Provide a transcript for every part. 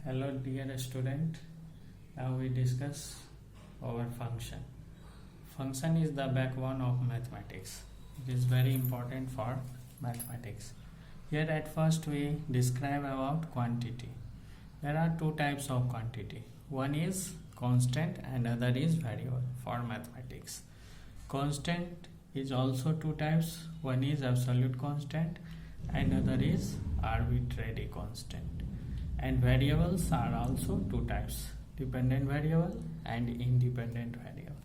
Hello dear student, now we discuss our function. Function is the backbone of mathematics. It is very important for mathematics. Here at first we describe about quantity. There are two types of quantity. One is constant and other is variable for mathematics. Constant is also two types. One is absolute constant and other is arbitrary constant. And variables are also two types, dependent variable and independent variable.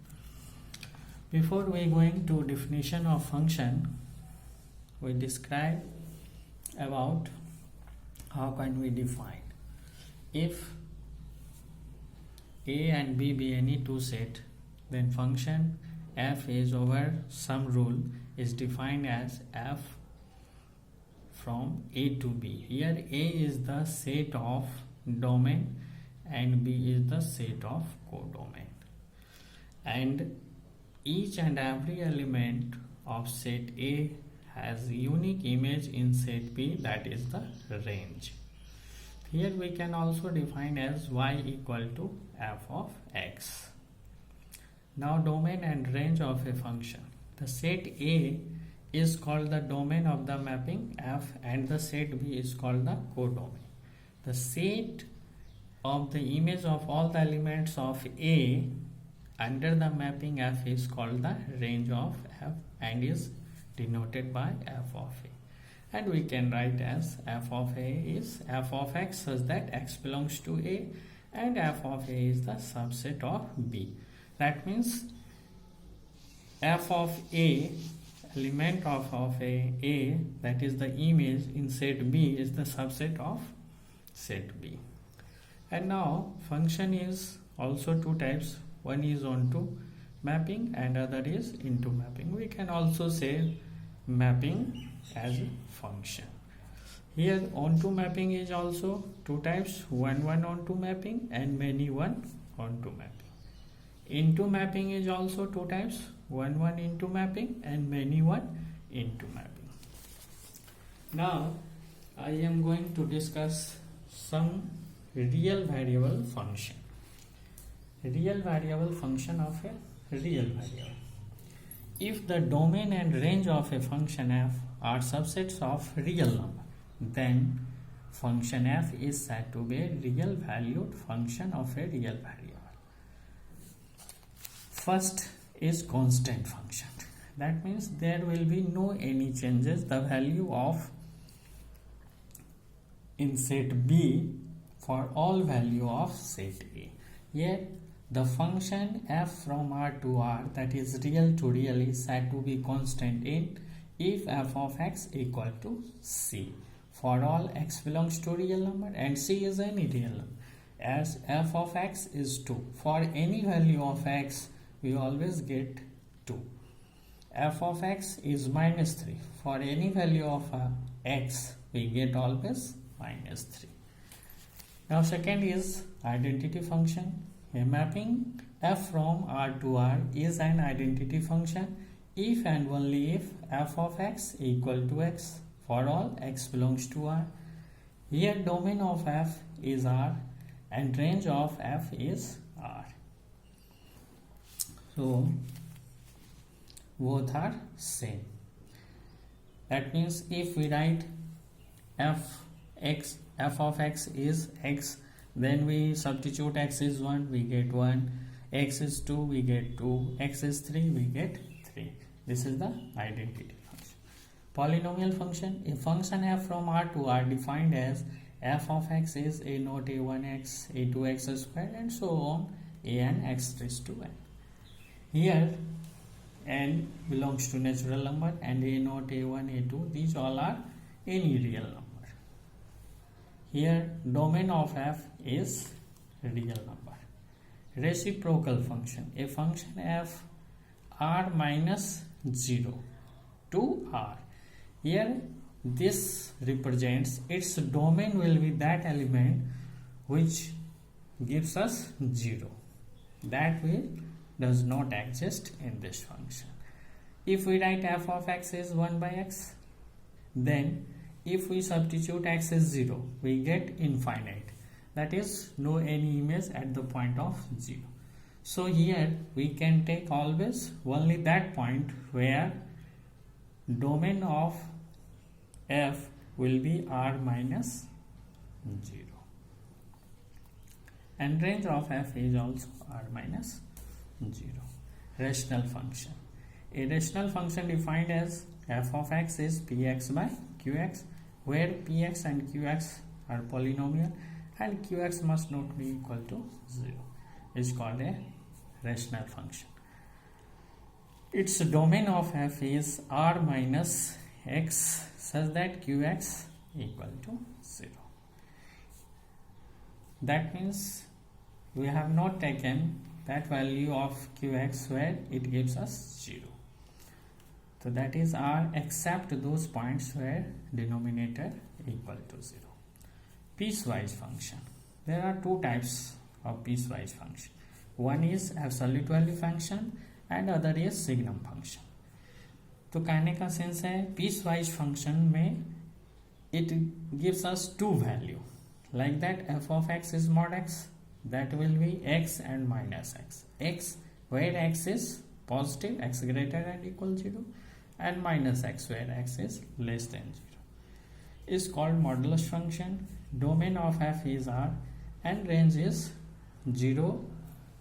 Before we going to definition of function, we describe about how can we define. If A and B be any two set, then function f is over some rule is defined as f from A to B. Here A is the set of domain and B is the set of codomain. And each and every element of set A has unique image in set B, that is the range. Here we can also define as y equal to f of x. Now domain and range of a function. The set A is called the domain of the mapping f and the set B is called the codomain. The set of the image of all the elements of A under the mapping f is called the range of f and is denoted by f of A. And we can write as f of A is f of x such that x belongs to A and f of A is the subset of B. That means f of A, element of A, that is the image in set B, is the subset of set B. And now function is also two types. One is onto mapping and other is into mapping. We can also say mapping as a function. Here onto mapping is also two types, one onto mapping and many one onto mapping. Into mapping is also two types, one into mapping and many one into mapping. Now I am going to discuss some real variable function. Real variable function of a real variable. If the domain and range of a function f are subsets of real number, then function f is said to be a real valued function of a real variable. First is constant function. That means there will be no any changes. The value of in set B for all value of set A. Yet the function f from R to R, that is real to real, is said to be constant in if f of x equal to C. For all x belongs to real number and C is any real number. As f of x is 2. For any value of x, we always get 2. F of x is minus 3. For any value of x, we get always minus 3. Now second is identity function. A mapping f from R to R is an identity function if and only if f of x equal to x for all x belongs to R. Here domain of f is R and range of f is R. So both are same. That means if we write f of x is x, then we substitute x is 1, we get 1, x is 2, we get 2, x is 3, we get 3. This is the identity function. Polynomial function. A function f from R to R defined as f of x is a naught a1x, a2x squared and so on, an x raised to n. Here n belongs to natural number and a naught, a1, a2, these all are any real number. Here domain of f is real number. Reciprocal function. A function f r minus 0 to r. Here this represents its domain will be that element which gives us 0. That will does not exist in this function. If we write f of x is 1 by x, then if we substitute x as 0, we get infinite. that is no any image at the point of 0. So here we can take always only that point where domain of f will be r minus 0 and range of f is also r minus 0. Rational function. A rational function defined as f of x is px by qx, where px and qx are polynomial and qx must not be equal to 0, is called a rational function. Its domain of f is r minus x such that qx equal to 0. That means we have not taken that value of qx where it gives us 0. So that is r except those points where denominator equal to 0. Piecewise function. There are two types of piecewise function. One is absolute value function and other is signum function. तो कहने का sense है piecewise function में it gives us two value, like that f of x is mod x, that will be x and minus x where x is positive, x greater than equal 0, and minus x where x is less than 0, is called modulus function. Domain of f is r and range is 0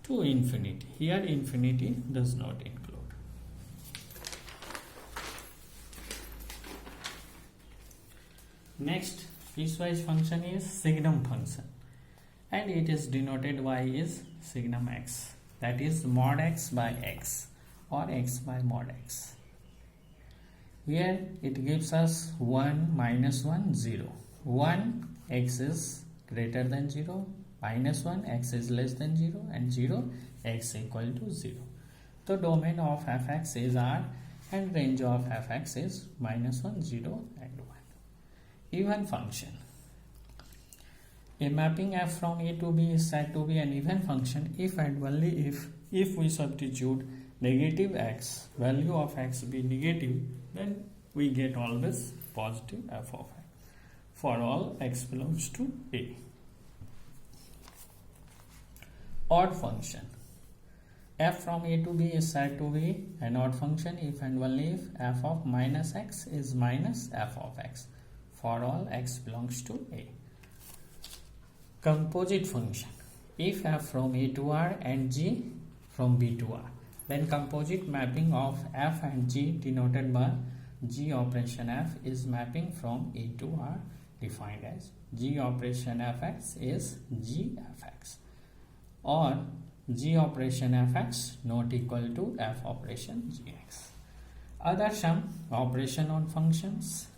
to infinity. Here infinity does not include. Next piecewise function is signum function and it is denoted by is signum x, that is mod x by x or x by mod x. Here it gives us 1 minus 1 0. 1 x is greater than 0, minus 1 x is less than 0, and 0 x equal to 0. The domain of fx is r and range of fx is minus 1 0 and 1. Even function. A mapping f from a to b is said to be an even function if and only if we substitute negative x, value of x be negative, then we get always positive f of x for all x belongs to a. Odd function. F from a to b is said to be an odd function if and only if f of minus x is minus f of x for all x belongs to a. Composite function. If f from a to r and g from b to r, then composite mapping of f and g denoted by g operation f is mapping from a to r, defined as g operation fx is g fx or g operation fx not equal to f operation gx. Other sum operation on functions.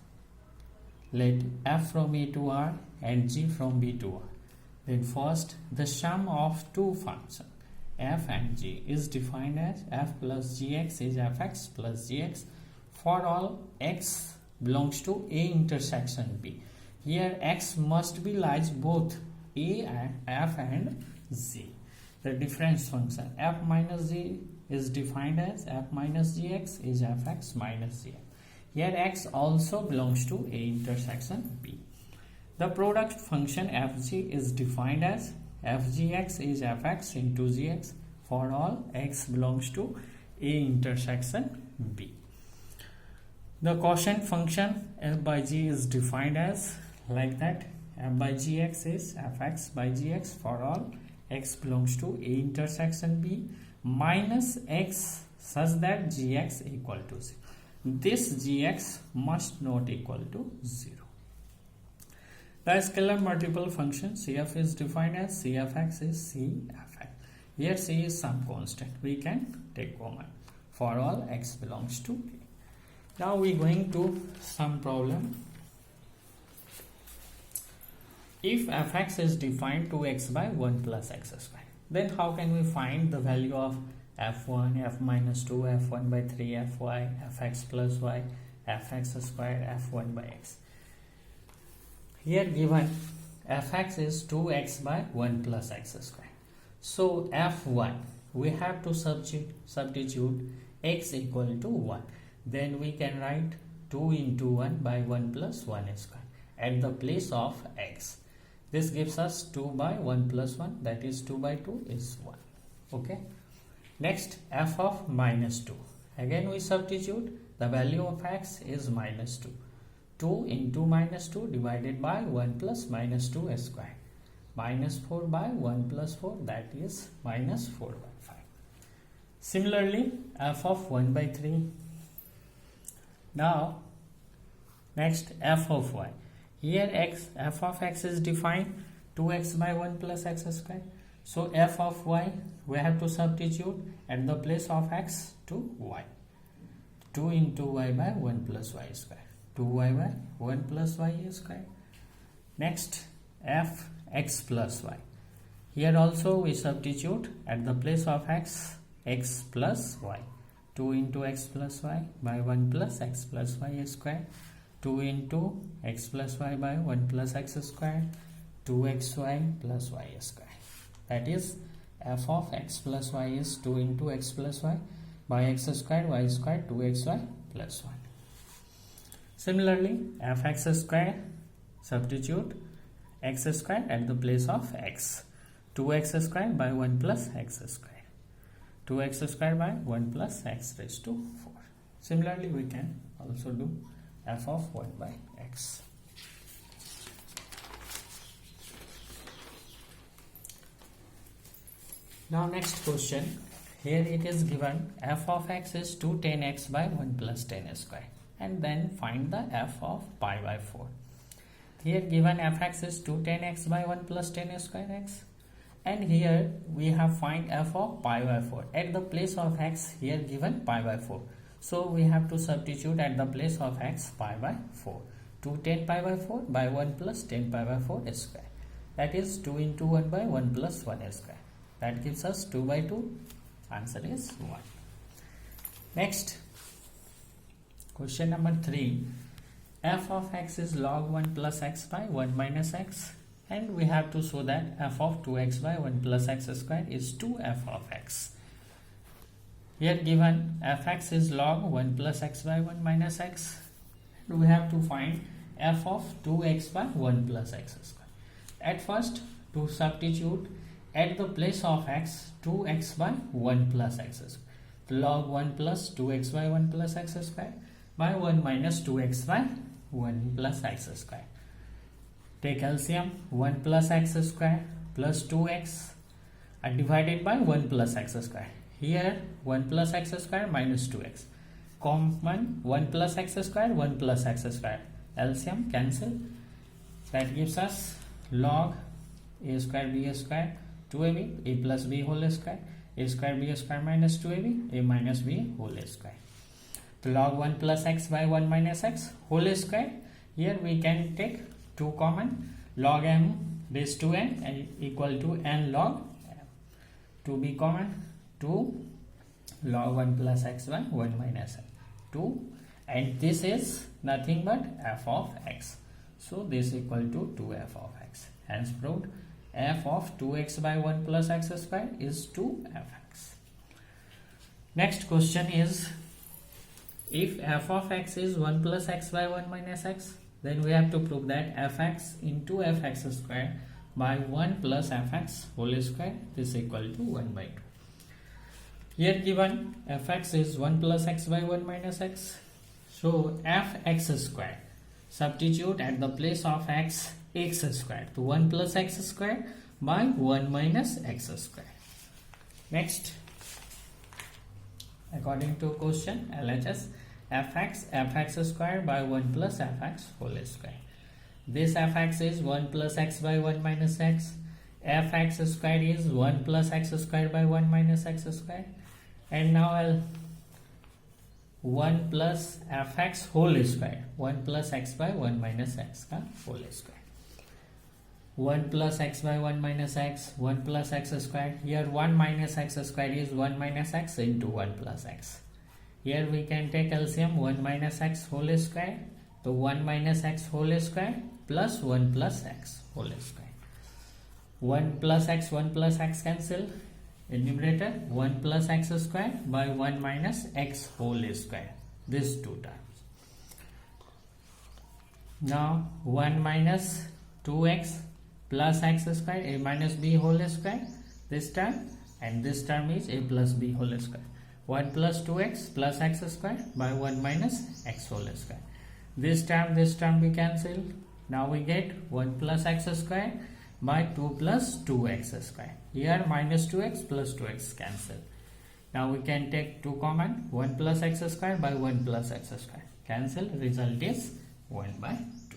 Let f from a to r and g from b to r. Then first the sum of two functions f and g is defined as f plus gx is fx plus gx for all x belongs to a intersection b. Here x must be lies both a and f and z. The difference function f minus g is defined as f minus gx is fx minus gx. Here x also belongs to a intersection b. The product function fg is defined as fgx is fx into gx for all x belongs to a intersection b. The quotient function f by g is defined as like that f by gx is fx by gx for all x belongs to a intersection b minus x such that gx equal to 0. This gx must not equal to 0. The scalar multiple function cf is defined as cfx is cfx. Here c is some constant. We can take common for all x belongs to a. Now we are going to some problem. If fx is defined to x by 1 plus x square, then how can we find the value of f1, f minus 2, f1 by 3, fy, fx plus y, fx square, f1 by x. Here given fx is 2x by 1 plus x square. So f1 we have to substitute x equal to 1. Then we can write 2 into 1 by 1 plus 1 square at the place of x. This gives us 2 by 1 plus 1, that is 2 by 2 is 1. Okay. Next, f of minus 2. Again we substitute. The value of x is minus 2. 2 into minus 2 divided by 1 plus minus 2 square. Minus 4 by 1 plus 4, that is minus 4 by 5. Similarly, f of 1 by 3. Now, next f of y. Here f of x is defined 2x by 1 plus x square. So f of y, we have to substitute at the place of x to y. 2 into y by 1 plus y square. 2y by 1 plus y square. Next, f x plus y. Here also we substitute at the place of x plus y. 2 into x plus y by 1 plus x plus y square. 2 into x plus y by 1 plus x square. 2xy plus y square. That is f of x plus y is 2 into x plus y by x square y square 2xy plus 1. Similarly, fx square, substitute x square at the place of x. 2x square by 1 plus x square. 2x square by 1 plus x raised to 4. Similarly, we can also do f of 1 by x. Now next question. Here it is given f of x is 2 tan x by 1 plus tan square, and then find the f of pi by 4. Here given fx is 2 tan x by 1 plus tan square x, and here we have find f of pi by 4. At the place of x here given pi by 4, so we have to substitute at the place of x pi by 4. 2 tan pi by 4 by 1 plus tan pi by 4 square, that is 2 into 1 by 1 plus 1 square. That gives us 2 by 2. Answer is 1. Next, question number 3. F of x is log 1 plus x by 1 minus x, and we have to show that f of 2x by 1 plus x square is 2f of x. Here given fx is log 1 plus x by 1 minus x, and we have to find f of 2x by 1 plus x square. At first, to substitute at the place of x 2x by 1 plus x square. Log 1 plus 2x by 1 plus x square by 1 minus 2x by 1 plus x square. Take LCM. 1 plus x square plus 2x divided by 1 plus x square. Here 1 plus x square minus 2x. Common 1 plus x square, 1 plus x square. LCM cancel. That gives us log a square b square 2ab, a plus b whole square, a square b square minus 2ab, a minus b whole square. So log 1 plus x by 1 minus x whole square. Here we can take 2 common. Log m raised to n equal to n log m. 2b common. 2 log 1 plus x by 1 minus x. 2, and this is nothing but f of x. So this equal to 2f of x. Hence proved f of 2x by 1 plus x square is 2fx. Next question is, if f of x is 1 plus x by 1 minus x, then we have to prove that fx into fx square by 1 plus fx whole square is equal to 1 by 2. Here given fx is 1 plus x by 1 minus x, so fx square, substitute at the place of x square, to 1 plus x square by 1 minus x square. Next, according to question LHS, fx square by 1 plus fx whole square. This fx is 1 plus x by 1 minus x, fx square is 1 plus x square by 1 minus x square, and now I'll 1 plus fx whole square, 1 plus x by 1 minus x का whole square. 1 plus x by 1 minus x, 1 plus x square. Here 1 minus x square is 1 minus x into 1 plus x. Here we can take LCM. 1 minus x whole square. So 1 minus x whole square plus 1 plus x whole square. 1 plus x cancel. In numerator 1 plus x square by 1 minus x whole square. These two terms. Now 1 minus 2x plus x square, a minus b whole square, this term, and this term is a plus b whole square. 1 plus 2x plus x square by 1 minus x whole square. This term we cancel. Now we get 1 plus x square by 2 plus 2x square. Here minus 2x plus 2x cancel. Now we can take 2 common. 1 plus x square by 1 plus x square. Cancel. Result is 1 by 2.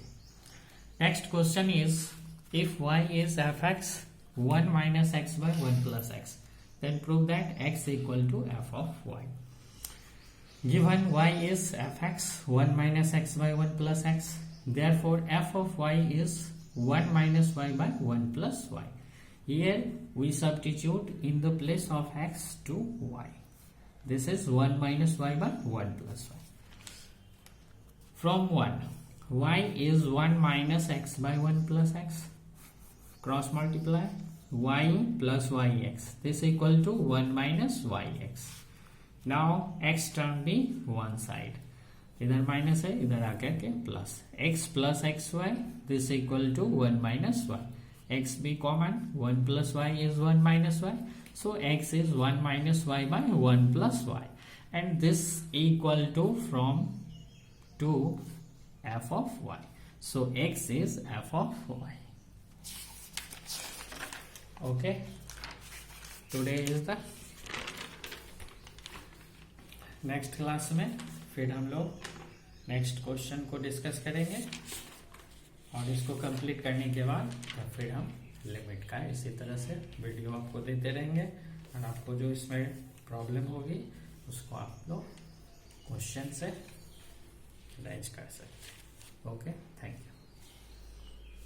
Next question is, if y is fx 1 minus x by 1 plus x, then prove that x equal to f of y. Given y is fx 1 minus x by 1 plus x, therefore f of y is 1 minus y by 1 plus y. Here we substitute in the place of x to y. This is 1 minus y by 1 plus y. From 1, y is 1 minus x by 1 plus x. Cross multiply y plus yx. This equal to 1 minus yx. Now x term be one side. इधर minus है, इधर आकर के plus. x plus xy, this equal to 1 minus y. x be common, 1 plus y is 1 minus y. So x is 1 minus y by 1 plus y. And this equal to from 2 f of y. So x is f of y. Okay. Today is the next class में फिर हम लोग next question को discuss करेंगे और इसको complete करने के बाद फिर हम लिमिट का इसी तरह से वीडियो आपको देते रहेंगे और आपको जो इसमें प्रॉब्लम होगी उसको आप लोग क्वेश्चन से राइज कर सकते हैं. Okay, thank you.